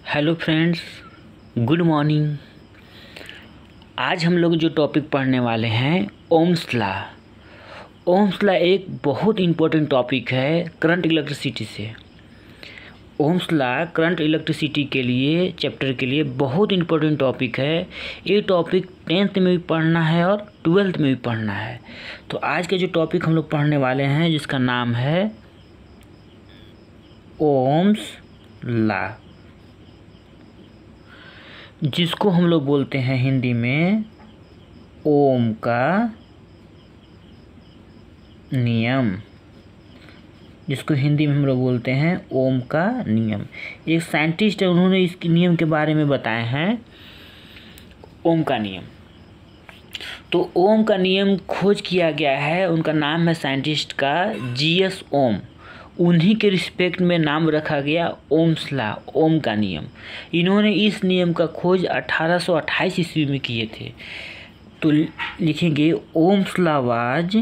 Hello friends, good morning. आज हम लोग जो टॉपिक पढ़ने वाले हैं ओम्स लॉ। ओम्स लॉ एक बहुत इम्पोर्टेंट टॉपिक है करंट इलेक्ट्रिसिटी से। ओम्स लॉ करंट इलेक्ट्रिसिटी के लिए चैप्टर के लिए बहुत इम्पोर्टेंट टॉपिक है। ये टॉपिक 10th में भी पढ़ना है और 12th में भी पढ़ना है। तो आज के जो टॉपिक हम लोग पढ़ने वाले हैं जिसका नाम है ओम्स लॉ, जिसको हम लोग बोलते हैं हिंदी में ओम का नियम। जिसको हिंदी में हम लोग बोलते हैं ओम का नियम। एक साइंटिस्ट है, उन्होंने इस नियम के बारे में बताए हैं ओम का नियम। तो ओम का नियम खोज किया गया है, उनका नाम है साइंटिस्ट का जीएस ओम। उन्हीं के रिस्पेक्ट में नाम रखा गया ओम्स लॉ, ओम का नियम। इन्होंने इस नियम का खोज 1828 ईस्वी में किए थे। तो लिखेंगे Ohm's law was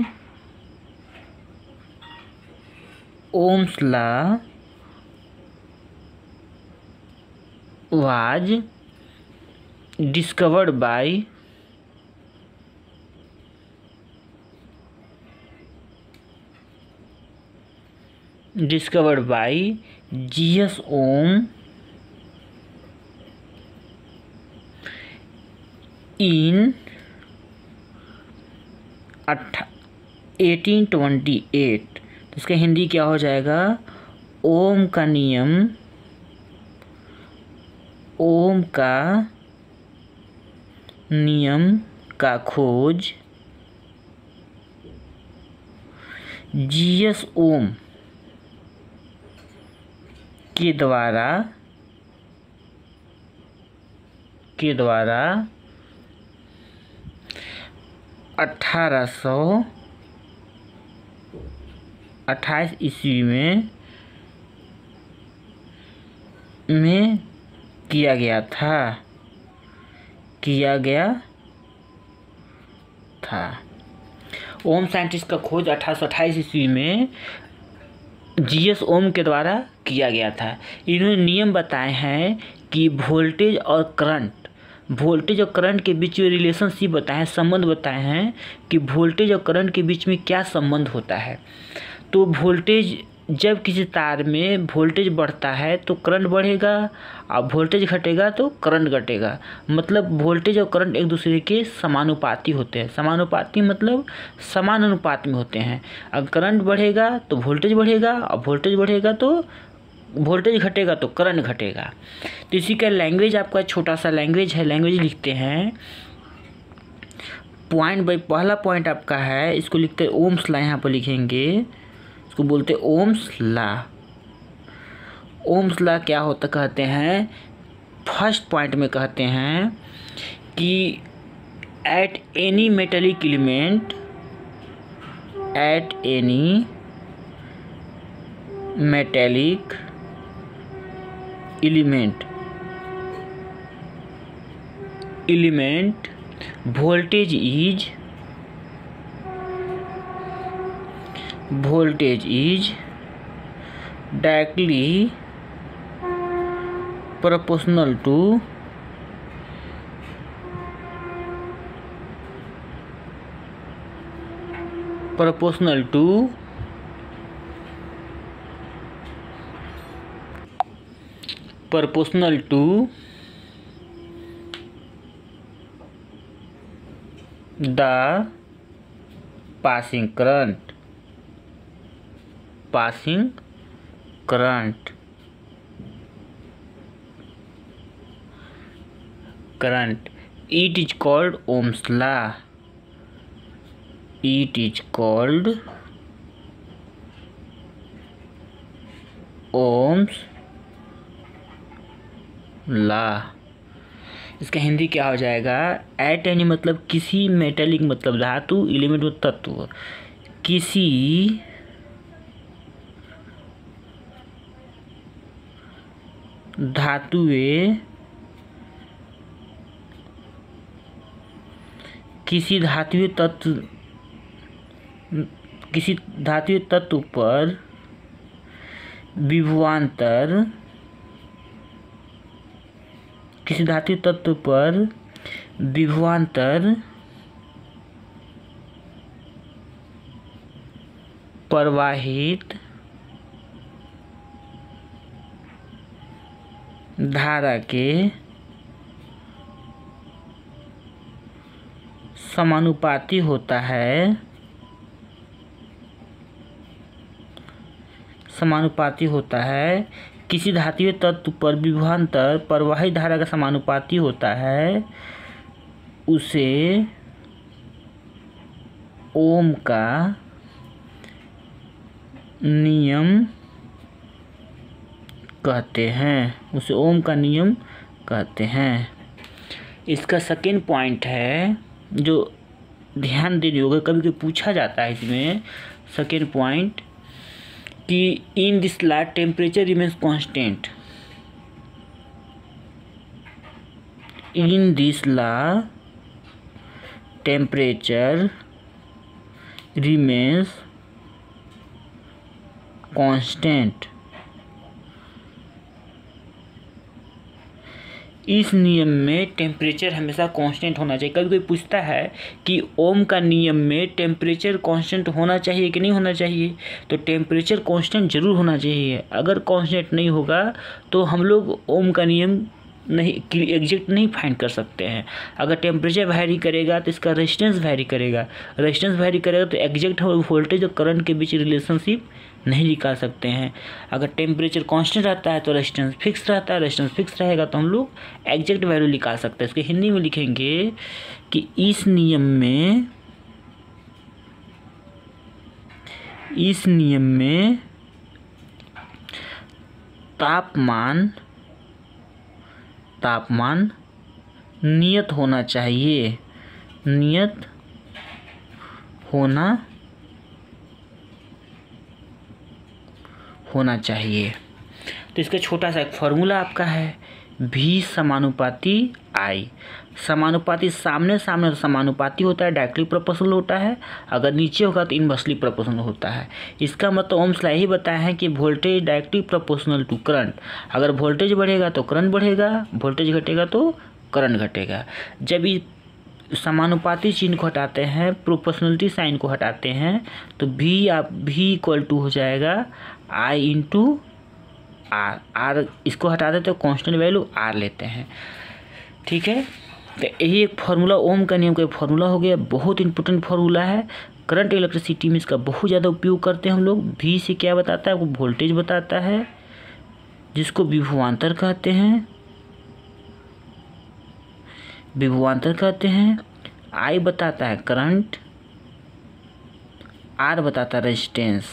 discovered by G S Ohm in 1828। तो इसका हिंदी क्या हो जाएगा? ओम का नियम, ओम का नियम का खोज जीएस ओम के द्वारा 1828 ईस्वी में किया गया था। ओम साइंटिस्ट का खोज 1828 ईस्वी में जीएस ओम के द्वारा किया गया था। इन्होंने नियम बताए हैं कि वोल्टेज और करंट के बीच में रिलेशनशिप बताए हैं, संबंध बताए हैं कि वोल्टेज और करंट के बीच में क्या संबंध होता है। तो वोल्टेज, जब किसी तार में वोल्टेज बढ़ता है तो करंट बढ़ेगा, और वोल्टेज घटेगा तो करंट घटेगा। मतलब वोल्टेज और करंट एक दूसरे के समानुपाती होते हैं। समानुपाती मतलब समान अनुपात में होते हैं। अगर करंट बढ़ेगा तो वोल्टेज बढ़ेगा, और वोल्टेज बढ़ेगा तो वोल्टेज घटेगा तो करंट घटेगा। तो इसी का लैंग्वेज, आपका छोटा सा लैंग्वेज है, लैंग्वेज लिखते हैं पॉइंट बाई। पहला पॉइंट आपका है, इसको लिखते हैं ओम्स लॉ। यहाँ पर लिखेंगे, इसको बोलते हैं ओम्स लॉ। ओम्स लॉ क्या होता कहते हैं? फर्स्ट पॉइंट में कहते हैं कि eight any metallic element, voltage is directly proportional to the passing current. It is called Ohm's law. Ohm's law. इसका हिंदी क्या हो जाएगा? एट एनी मतलब किसी, मेटेलिक मतलब धातु, एलिमेंट मतलब तत्व, किसी धातुए किसी धातुए तत्व पर विभवांतर किसी धातु तत्व पर विभवांतर प्रवाहित धारा के समानुपाती होता है, किसी धात्विक तत्व पर विभवांतर प्रवाहित धारा का समानुपाती होता है, उसे ओम का नियम कहते हैं। इसका सेकेंड पॉइंट है जो ध्यान देने होगा, कभी कभी पूछा जाता है इसमें सेकेंड पॉइंट कि in this law temperature remains constant. In this law temperature remains constant. इस नियम में टेम्परेचर हमेशा कांस्टेंट होना चाहिए। कभी कोई पूछता है कि ओम का नियम में टेम्परेचर कांस्टेंट होना चाहिए कि नहीं होना चाहिए, तो टेम्परेचर कांस्टेंट जरूर होना चाहिए। अगर कांस्टेंट नहीं होगा तो हम लोग ओम का नियम नहीं एग्जैक्ट नहीं फाइंड कर सकते हैं। अगर टेम्परेचर वैरी करेगा तो इसका रेजिस्टेंस वैरी करेगा, तो एग्जैक्ट वोल्टेज और करंट के बीच रिलेशनशिप नहीं निकाल सकते हैं। अगर टेम्परेचर कांस्टेंट रहता है तो रेजिस्टेंस फिक्स रहता है, रेजिस्टेंस फिक्स रहेगा तो हम लोग एग्जैक्ट वैल्यू निकाल सकते हैं। इसके हिंदी में लिखेंगे कि इस नियम में तापमान नियत होना चाहिए, होना चाहिए। तो इसका छोटा सा एक फॉर्मूला आपका है, V समानुपाती I। समानुपाती सामने तो समानुपाती होता है, डायरेक्टली प्रोपोर्शनल होता है। अगर नीचे होगा तो इनवर्सली प्रोपोर्शनल होता है। इसका मतलब ओम्स लॉ ही बताया है कि voltage directly proportional to current. अगर वोल्टेज बढ़ेगा तो करंट बढ़ेगा, वोल्टेज घटेगा तो करंट घटेगा। जब इस समानुपाती चिन्ह को हटाते हैं, प्रोपोर्शनलिटी साइन को हटाते हैं, तो V इक्वल टू हो जाएगा I इंटू R इसको हटा देते हैं, कांस्टेंट वैल्यू R लेते हैं। ठीक है, तो यही एक फार्मूला ओम का नियम का एक फार्मूला हो गया। बहुत इंपॉर्टेंट फार्मूला है, करंट इलेक्ट्रिसिटी में इसका बहुत ज़्यादा उपयोग करते हैं हम लोग। V से क्या बताता है, वो वोल्टेज बताता है जिसको विभवांतर कहते हैं। I बताता है करंट, R बताता है रेजिस्टेंस,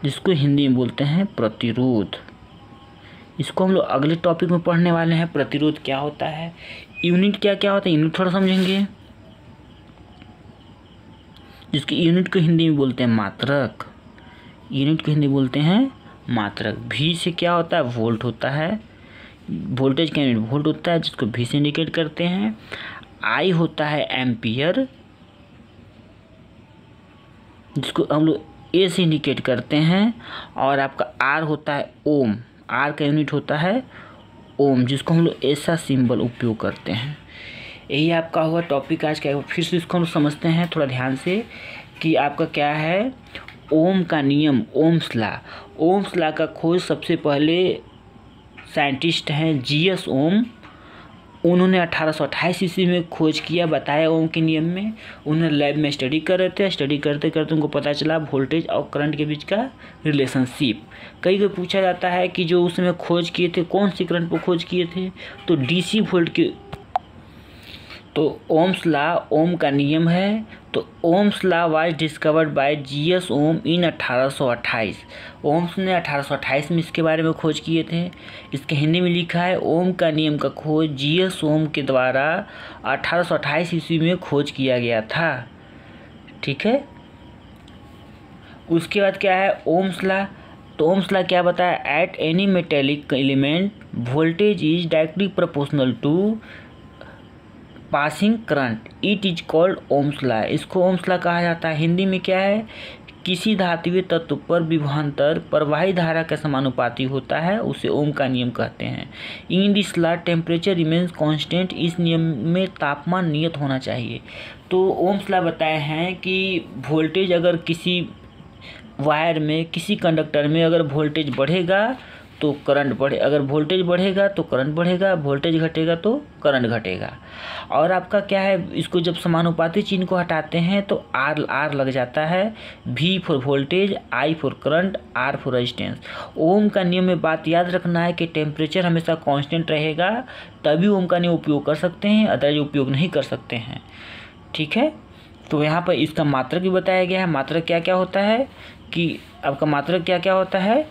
जिसको हिंदी में बोलते हैं प्रतिरोध। इसको हम लोग अगले टॉपिक में पढ़ने वाले हैं, प्रतिरोध क्या होता है, यूनिट क्या होता है, यूनिट थोड़ा समझेंगे। जिसकी यूनिट को हिंदी में बोलते हैं मात्रक, V से क्या होता है, वोल्ट होता है, वोल्टेज का यूनिट वोल्ट होता है, जिसको V से इंडिकेट करते हैं। I होता है एम्पियर, जिसको हम लोग A से इंडिकेट करते हैं। और आपका R होता है ओम, R का यूनिट होता है ओम, जिसको हम लोग ऐसा सिंबल उपयोग करते हैं। यही आपका हुआ टॉपिक आज का। फिर से इसको हम समझते हैं थोड़ा ध्यान से कि आपका क्या है, ओम का नियम, ओम्स लॉ का खोज सबसे पहले साइंटिस्ट हैं G.S. ओम। उन्होंने 1828 ईस्वी में खोज किया, बताया ओम के नियम में। उन्होंने लैब में स्टडी कर रहे थे, स्टडी करते करते उनको पता चला वोल्टेज और करंट के बीच का रिलेशनशिप। कई पूछा जाता है कि जो उसमें खोज किए थे कौन सी करंट पर खोज किए थे, तो DC वोल्ट के। तो ओम्स लॉ ओम का नियम है। तो Ohm's law was discovered by G.S. Ohm in 1828। Ohm's ने 1828 में इसके बारे में खोज किए थे। इसके हिंदी में लिखा है ओम का नियम का खोज G.S. ओम के द्वारा 1828 ईस्वी में खोज किया गया था। ठीक है, उसके बाद क्या है ओम्स लॉ। तो ओम्स लॉ क्या बताया, at any metallic element voltage is directly proportional to passing current, it is called Ohm's law. इसको ओम्स लॉ कहा जाता है। हिंदी में क्या है किसी धात्विक तत्व पर विभवांतर प्रवाही धारा के समानुपाती होता है उसे ओम का नियम कहते हैं। In this law temperature remains constant, इस नियम में तापमान नियत होना चाहिए। तो ओम्स लॉ बताए हैं कि वोल्टेज अगर किसी वायर में, किसी कंडक्टर में अगर वोल्टेज बढ़ेगा तो करंट बढ़े, अगर वोल्टेज बढ़ेगा तो करंट बढ़ेगा, वोल्टेज घटेगा तो करंट घटेगा। और आपका क्या है, इसको जब समानुपाती चिन्ह को हटाते हैं तो आर लग जाता है। V for voltage, I for current, R for resistance. Ohm का नियम में बात याद रखना है कि टेम्परेचर हमेशा कांस्टेंट रहेगा, तभी ओम का नियम उपयोग कर सकते हैं, अदरवाइज उपयोग नहीं कर सकते हैं। ठीक है, तो यहाँ पर इसका मात्रक भी बताया गया है। मात्रक क्या क्या होता है कि आपका मात्रक क्या क्या होता है,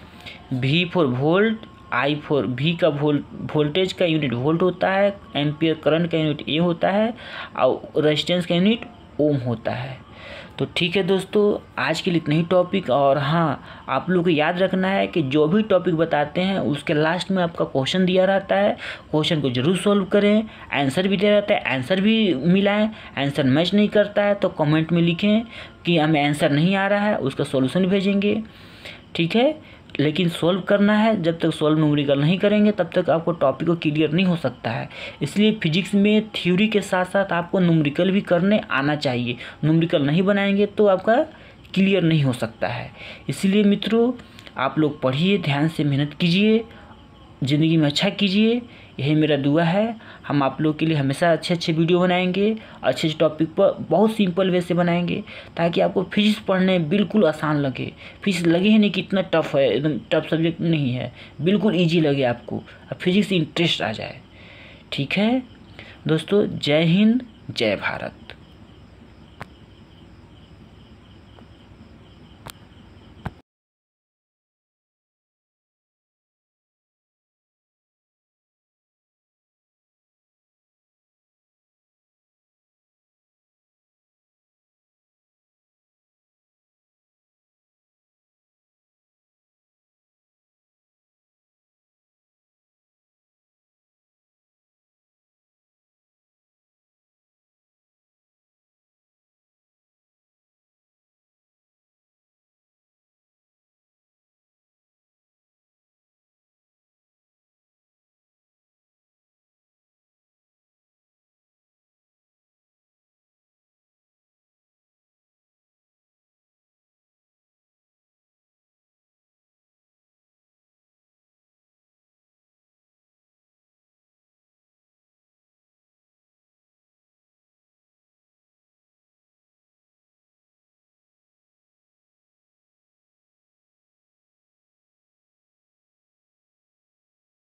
V for volt, I for V का वोल्टेज का यूनिट वोल्ट होता है, एम्पियर करंट का यूनिट ए होता है और रेजिस्टेंस का यूनिट ओम होता है। तो ठीक है दोस्तों, आज के लिए इतना ही टॉपिक। और हाँ, आप लोगों को याद रखना है कि जो भी टॉपिक बताते हैं उसके लास्ट में आपका क्वेश्चन दिया रहता है, क्वेश्चन को जरूर सॉल्व करें। आंसर भी दिया रहता है, आंसर भी मिलाएं। आंसर मैच नहीं करता है तो कमेंट में लिखें कि हमें आंसर नहीं आ रहा है, उसका सॉल्यूशन भेजेंगे। ठीक है, लेकिन सॉल्व करना है, जब तक सॉल्व न्यूमेरिकल नहीं करेंगे तब तक आपको टॉपिक को क्लियर नहीं हो सकता है। इसलिए फिजिक्स में थ्योरी के साथ साथ आपको न्यूमेरिकल भी करने आना चाहिए। न्यूमेरिकल नहीं बनाएंगे तो आपका क्लियर नहीं हो सकता है। इसलिए मित्रों, आप लोग पढ़िए, ध्यान से मेहनत कीजिए, ज़िंदगी में अच्छा कीजिए, यही मेरा दुआ है। हम आप लोग के लिए हमेशा अच्छे अच्छे वीडियो बनाएंगे, अच्छे टॉपिक पर बहुत सिंपल वे से बनाएंगे, ताकि आपको फिजिक्स पढ़ने बिल्कुल आसान लगे। फिजिक्स लगे ही नहीं कि इतना टफ है, एकदम टफ सब्जेक्ट नहीं है, बिल्कुल इजी लगे आपको, फिजिक्स इंटरेस्ट आ जाए। ठीक है दोस्तों, जय हिंद, जय भारत।